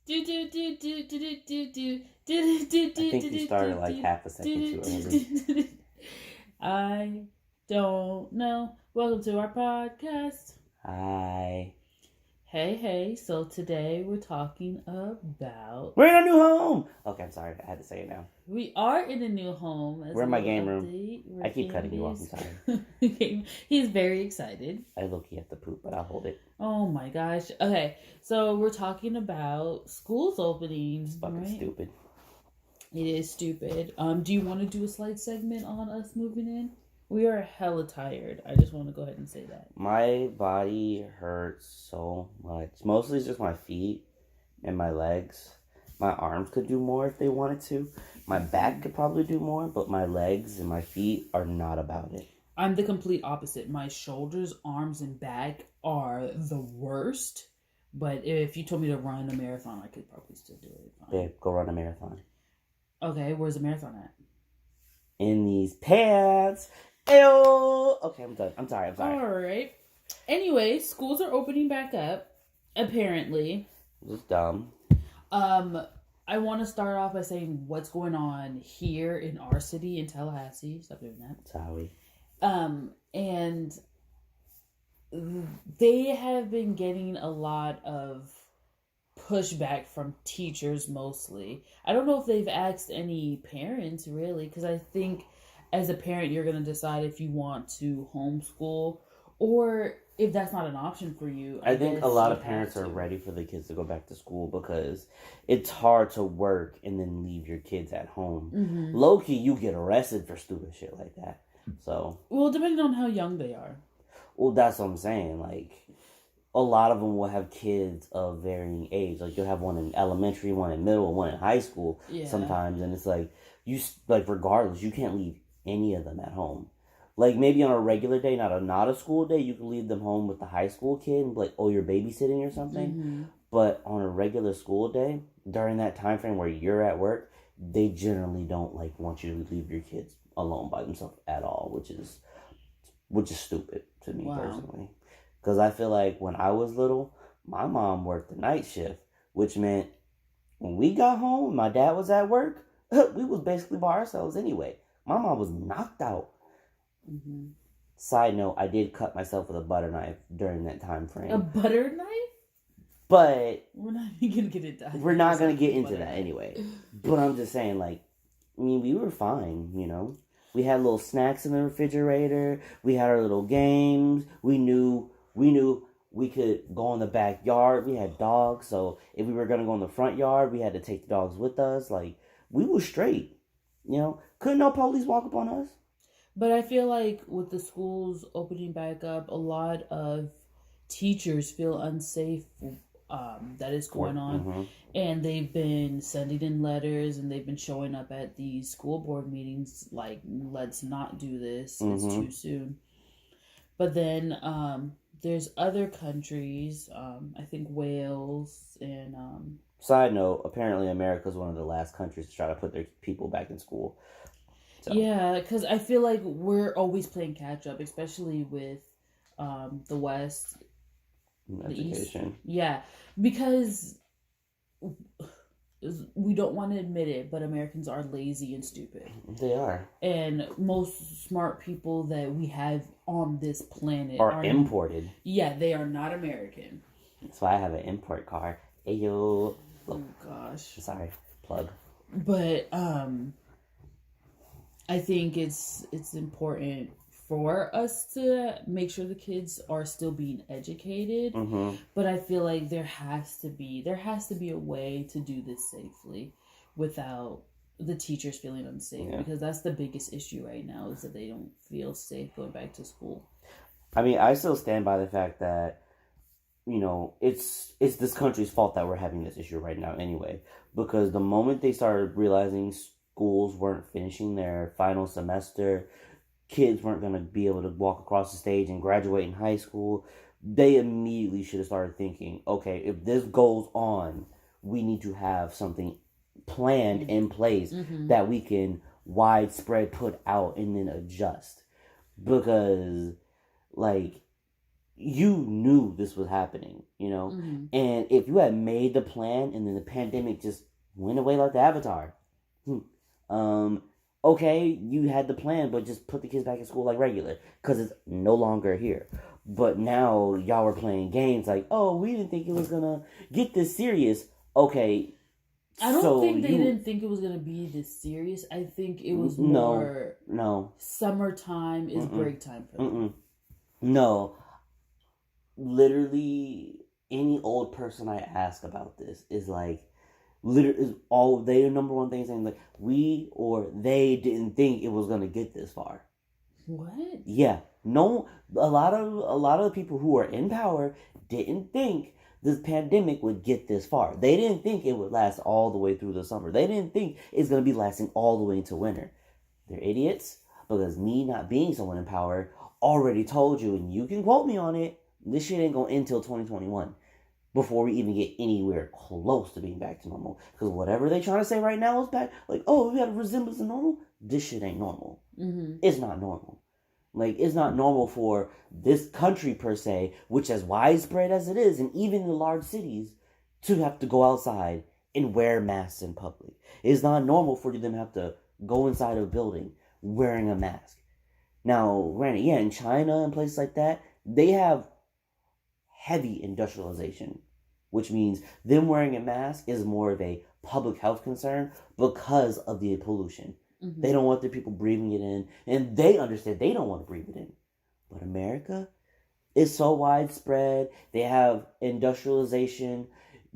Do do do do do do do do I do do think you started like half a second too early. I don't know. Welcome to our podcast. Hi. Hey. So today we're talking about. We're in our new home! Okay, I'm sorry. I had to say it now. We are in a new home. As We're a in my little game room. update. I keep cutting you off. I'm sorry. He's very excited. I low-key have to poop, but I'll hold it. Oh my gosh. Okay, so we're talking about schools opening. It's fucking stupid. It is stupid. Do you want to do a slight segment on us moving in? We are hella tired. I just want to go ahead and say that. My body hurts so much. Mostly it's just my feet and my legs. My arms could do more if they wanted to. My back could probably do more, but my legs and my feet are not about it. I'm the complete opposite. My shoulders, arms, and back are the worst. But if you told me to run a marathon, I could probably still do it. Fine. Babe, go run a marathon. Okay, where's the marathon at? In these pants. Ew. Okay, I'm done. I'm sorry. All right. Anyway, schools are opening back up. Apparently. This is dumb. I want to start off by saying what's going on here in our city in Tallahassee. Stop doing that. Sorry. And they have been getting a lot of pushback from teachers mostly. I don't know if they've asked any parents really, because I think as a parent you're going to decide if you want to homeschool or if that's not an option for you. I think a lot of parents are ready for the kids to go back to school because it's hard to work and then leave your kids at home. Mm-hmm. Low-key, you get arrested for stupid shit like that. So, well, depending on how young they are. Well, that's what I'm saying. Like, a lot of them will have kids of varying age. Like, you'll have one in elementary, one in middle, one in high school sometimes. And it's like, regardless, you can't leave any of them at home. Like, maybe on a regular day, not a school day, you can leave them home with the high school kid and be like, oh, you're babysitting or something. Mm-hmm. But on a regular school day, during that time frame where you're at work, they generally don't, like, want you to leave your kids alone by themselves at all, which is stupid to me personally. Because I feel like when I was little, my mom worked the night shift, which meant when we got home, my dad was at work, we was basically by ourselves anyway. My mom was knocked out. Mm-hmm. Side note, I did cut myself with a butter knife during that time frame. A butter knife? But we're not even gonna get into that. We're not gonna get into that anyway. But I'm just saying, like, I mean, we were fine, you know. We had little snacks in the refrigerator. We had our little games. We knew we could go in the backyard. We had dogs, so if we were gonna go in the front yard, we had to take the dogs with us. Like, we were straight, you know. Couldn't no police walk up on us. But I feel like with the schools opening back up, a lot of teachers feel unsafe that is going on. Mm-hmm. And they've been sending in letters and they've been showing up at these school board meetings like, let's not do this. Mm-hmm. It's too soon. But then there's other countries, I think Wales and... Side note, apparently America's one of the last countries to try to put their people back in school. So. Yeah, because I feel like we're always playing catch up, especially with the West, the East. Yeah, because we don't want to admit it, but Americans are lazy and stupid. They are. And most smart people that we have on this planet are imported. Yeah, they are not American. That's why I have an import card. Ayo. Oh gosh. Sorry, plug. But I think it's important for us to make sure the kids are still being educated. Mm-hmm. But I feel like there has to be a way to do this safely without the teachers feeling unsafe, because that's the biggest issue right now, is that they don't feel safe going back to school. I mean, I still stand by the fact that, you know, it's this country's fault that we're having this issue right now anyway, because the moment they started realizing schools weren't finishing their final semester, kids weren't going to be able to walk across the stage and graduate in high school, they immediately should have started thinking, okay, if this goes on, we need to have something planned in place that we can widespread put out and then adjust. Because, like, you knew this was happening, you know? Mm-hmm. And if you had made the plan and then the pandemic just went away like the Avatar, okay, you had the plan, but just put the kids back in school like regular because it's no longer here. But now y'all were playing games like, oh, we didn't think it was going to get this serious. Okay. I don't think they didn't think it was going to be this serious. I think it was more summertime is break time for them. No. Literally, any old person I ask about this is like, literally, is all their number one thing saying like, we or they didn't think it was going to get this far. What? Yeah. No, a lot of the people who are in power didn't think this pandemic would get this far. They didn't think it would last all the way through the summer. They didn't think it's going to be lasting all the way into winter. They're idiots because me not being someone in power already told you, and you can quote me on it, this shit ain't going to end until 2021 before we even get anywhere close to being back to normal. Because whatever they trying to say right now is back, like, oh, we got a resemblance to normal. This shit ain't normal. Mm-hmm. It's not normal. Like, it's not normal for this country, per se, which as widespread as it is, and even in the large cities, to have to go outside and wear masks in public. It's not normal for them to have to go inside of a building wearing a mask. Now, granted, yeah, in China and places like that, they have heavy industrialization, which means them wearing a mask is more of a public health concern because of the pollution. Mm-hmm. They don't want their people breathing it in, and they understand they don't want to breathe it in. But America is so widespread. They have industrialization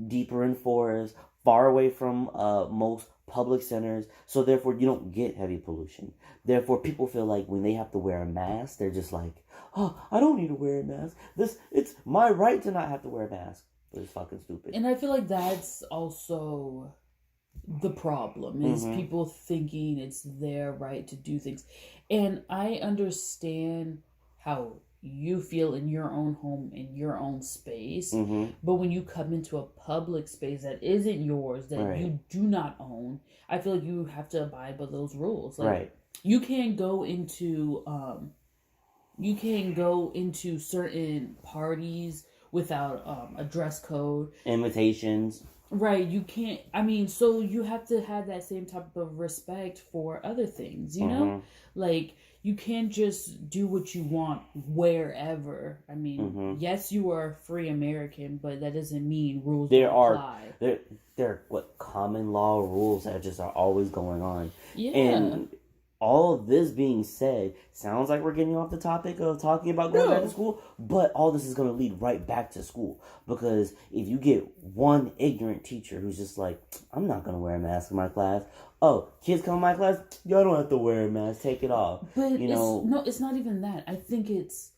deeper in forests, far away from most public centers, so therefore you don't get heavy pollution. Therefore, people feel like when they have to wear a mask, they're just like, oh, I don't need to wear a mask. It's my right to not have to wear a mask. But it's fucking stupid. And I feel like that's also the problem is people thinking it's their right to do things. And I understand how you feel in your own home, in your own space. But when you come into a public space that isn't yours, that you do not own, I feel like you have to abide by those rules. Like, you can't go into certain parties without a dress code, invitations. Right, you can't. I mean, so you have to have that same type of respect for other things, you know? Like, you can't just do what you want wherever. I mean, yes, you are a free American, but that doesn't mean rules don't apply. There are what common law rules that just are always going on. Yeah. And all of this being said, sounds like we're getting off the topic of talking about going back to school, but all this is going to lead right back to school. Because if you get one ignorant teacher who's just like, I'm not going to wear a mask in my class. Oh, kids come in my class, y'all don't have to wear a mask, take it off. But it's not even that. I think it's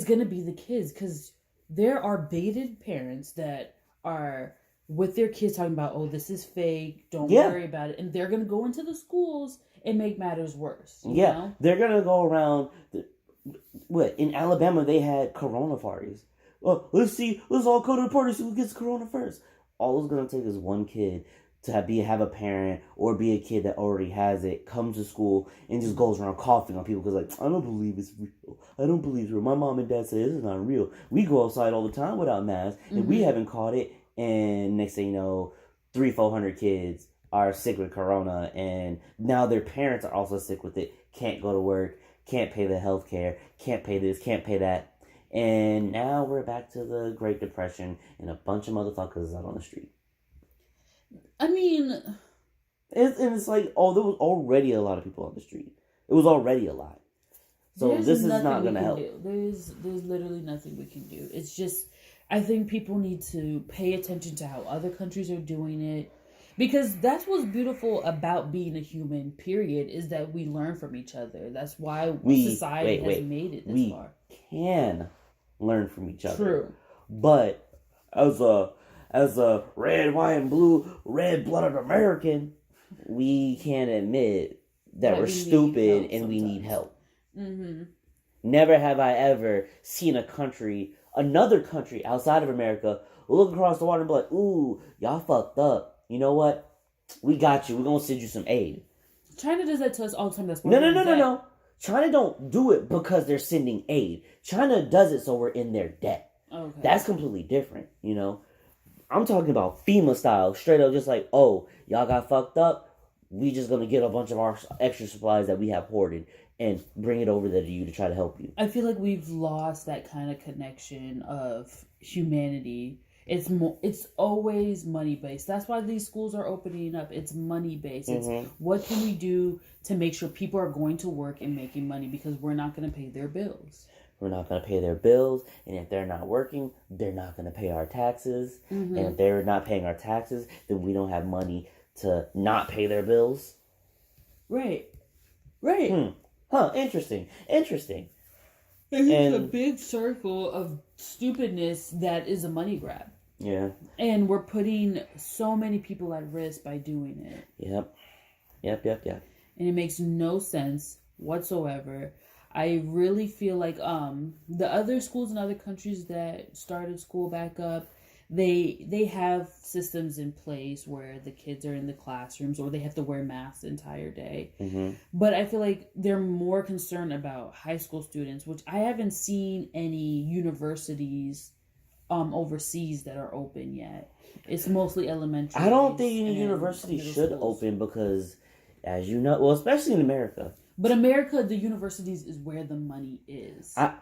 going to be the kids, because there are baited parents that are with their kids talking about, oh, this is fake, don't worry about it. And they're going to go into the schools and make matters worse. You know? They're going to go around. In Alabama, they had corona parties. Well, let's all go to the party, see who gets corona first. All it's going to take is one kid to have a parent or be a kid that already has it, comes to school and just goes around coughing on people because, like, I don't believe it's real. I don't believe it's real. My mom and dad say this is not real. We go outside all the time without masks, and we haven't caught it. And next thing you know, 300-400 kids are sick with corona, and now their parents are also sick with it. Can't go to work, can't pay the health care, can't pay this, can't pay that. And now we're back to the Great Depression and a bunch of motherfuckers out on the street. I mean, it's like, there was already a lot of people on the street. It was already a lot. So this is not going to help. There's literally nothing we can do. It's just, I think people need to pay attention to how other countries are doing it. Because that's what's beautiful about being a human, period, is that we learn from each other. That's why society has made it this far. We can learn from each other. True. But as a red, white, and blue, red-blooded American, we can't admit that we're stupid and we need help. Never have I ever seen another country outside of America, look across the water and be like, ooh, y'all fucked up. You know what? We got you. We're going to send you some aid. China does that to us all the time. That's no. China don't do it because they're sending aid. China does it so we're in their debt. Okay. That's completely different, you know? I'm talking about FEMA style, straight up just like, oh, y'all got fucked up. We just gonna get a bunch of our extra supplies that we have hoarded and bring it over there to you to try to help you. I feel like we've lost that kind of connection of humanity. It's always money based. That's why these schools are opening up. It's money based. It's what can we do to make sure people are going to work and making money, because we're not going to pay their bills. We're not going to pay their bills, and if they're not working, they're not going to pay our taxes. And if they're not paying our taxes, then we don't have money to not pay their bills. Right. Huh, interesting. It's a big circle of stupidness that is a money grab. Yeah. And we're putting so many people at risk by doing it. Yep. And it makes no sense whatsoever. I really feel like the other schools in other countries that started school back up, they have systems in place where the kids are in the classrooms or they have to wear masks the entire day. But I feel like they're more concerned about high school students, which I haven't seen any universities overseas that are open yet. It's mostly elementary. I don't think any university should open because, as you know, well, especially in America. But America, the universities is where the money is. I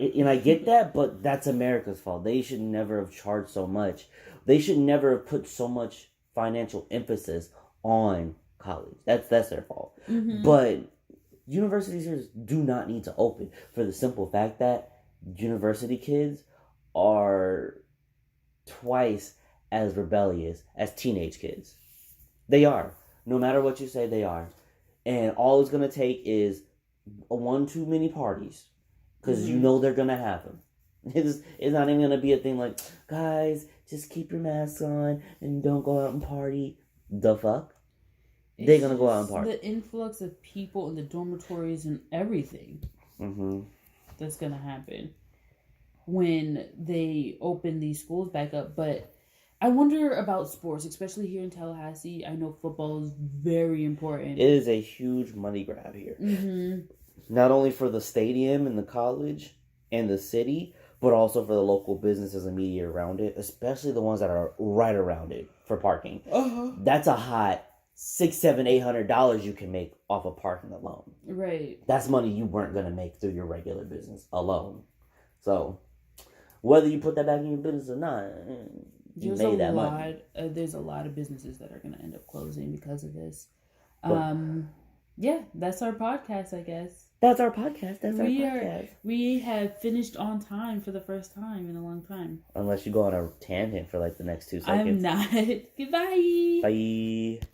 get that, but that's America's fault. They should never have charged so much. They should never have put so much financial emphasis on college. That's their fault. But universities here do not need to open for the simple fact that university kids are twice as rebellious as teenage kids. They are. No matter what you say, they are. And all it's going to take is one too many parties. Because you know they're going to have them. It's not even going to be a thing like, guys, just keep your masks on and don't go out and party. The fuck? They're going to go out and party. The influx of people in the dormitories and everything that's going to happen when they open these schools back up. But I wonder about sports, especially here in Tallahassee. I know football is very important. It is a huge money grab here. Not only for the stadium and the college and the city, but also for the local businesses and media around it, especially the ones that are right around it for parking. That's a hot $600, $700, $800 you can make off of parking alone. Right. That's money you weren't going to make through your regular business alone. So, whether you put that back in your business or not, you made that money. There's a lot of businesses that are going to end up closing because of this. Yeah, that's our podcast, I guess. That's our podcast. We have finished on time for the first time in a long time. Unless you go on a tangent for like the next 2 seconds. I'm not. Goodbye. Bye.